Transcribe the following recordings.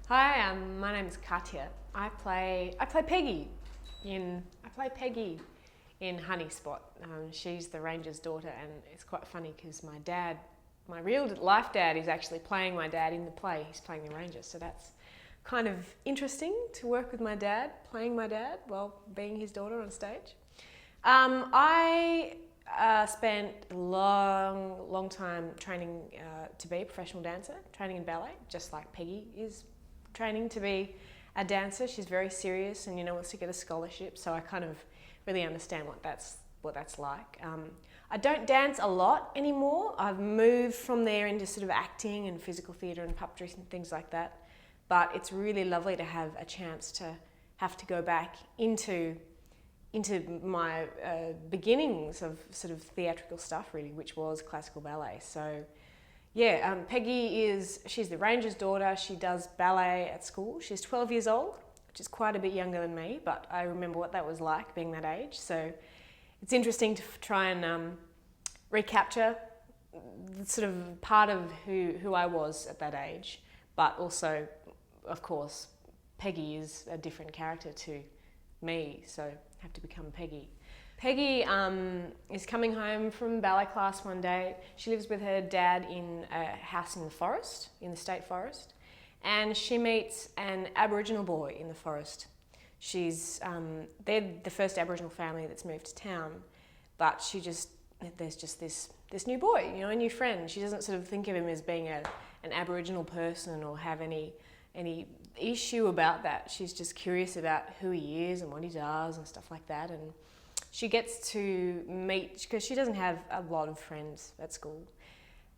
Hi, my name is Katya. I play Peggy in Honey Spot. She's the ranger's daughter, and it's quite funny because my dad, my real life dad, is actually playing my dad in the play. He's playing the ranger, so that's kind of interesting to work with my dad, playing my dad while being his daughter on stage. I spent a long time training to be a professional dancer, training in ballet, just like Peggy is training to be a dancer. She's very serious and wants to get a scholarship, so I kind of really understand what that's like. I don't dance a lot anymore. I've moved from there into sort of acting and physical theatre and puppetry and things like that. But it's really lovely to have a chance to have to go back into my beginnings of sort of theatrical stuff, really, which was classical ballet. So yeah, Peggy she's the ranger's daughter. She does ballet at school. She's 12 years old, which is quite a bit younger than me, but I remember what that was like being that age. So it's interesting to try and recapture sort of part of who I was at that age, but also, of course, Peggy is a different character to me, so I have to become Peggy. Peggy is coming home from ballet class one day. She lives with her dad in a house in the forest, in the state forest, and she meets an Aboriginal boy in the forest. They're the first Aboriginal family that's moved to town, but there's just this new boy, a new friend. She doesn't sort of think of him as being an Aboriginal person or have any issue about that. She's just curious about who he is and what he does and stuff like that. And she gets to meet, because she doesn't have a lot of friends at school.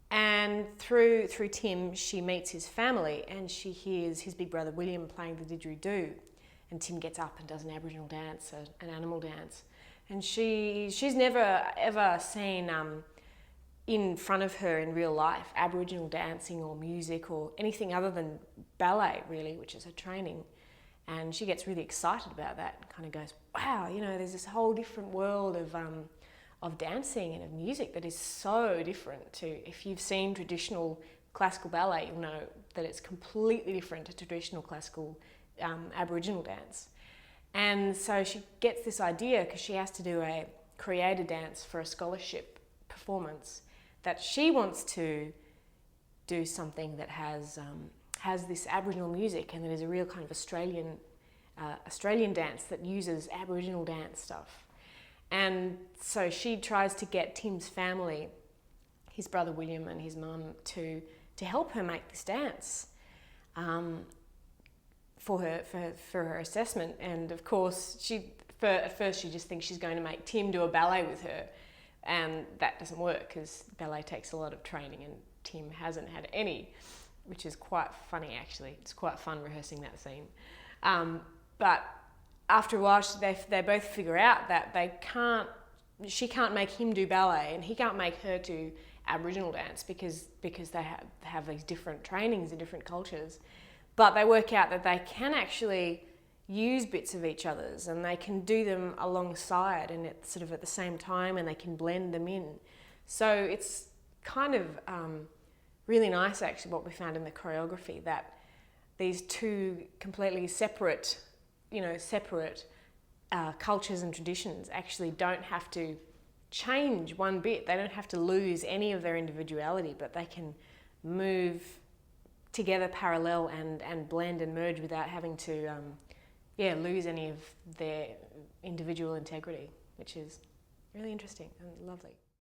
And through Tim, she meets his family, and she hears his big brother William playing the didgeridoo. And Tim gets up and does an Aboriginal dance, an animal dance. And she's never ever seen in front of her in real life Aboriginal dancing or music or anything other than ballet, really, which is her training. And she gets really excited about that and kind of goes, wow, there's this whole different world of dancing and of music that is so different to, if you've seen traditional classical ballet, you'll know that it's completely different to traditional classical Aboriginal dance. And so she gets this idea, because she has to create a dance for a scholarship performance, that she wants to do something that has this Aboriginal music and that is a real kind of Australian dance that uses Aboriginal dance stuff. And so she tries to get Tim's family, his brother William and his mum, to help her make this dance for her assessment. And of course, at first she just thinks she's going to make Tim do a ballet with her, and that doesn't work because ballet takes a lot of training and Tim hasn't had any, which is quite funny actually. It's quite fun rehearsing that scene. But after a while, they both figure out that she can't make him do ballet and he can't make her do Aboriginal dance because they have these different trainings in different cultures. But they work out that they can actually use bits of each other's and they can do them alongside and at sort of at the same time, and they can blend them in. So it's kind of really nice actually what we found in the choreography, that these two completely separate cultures and traditions actually don't have to change one bit. They don't have to lose any of their individuality, but they can move together parallel and blend and merge without having to lose any of their individual integrity, which is really interesting and lovely.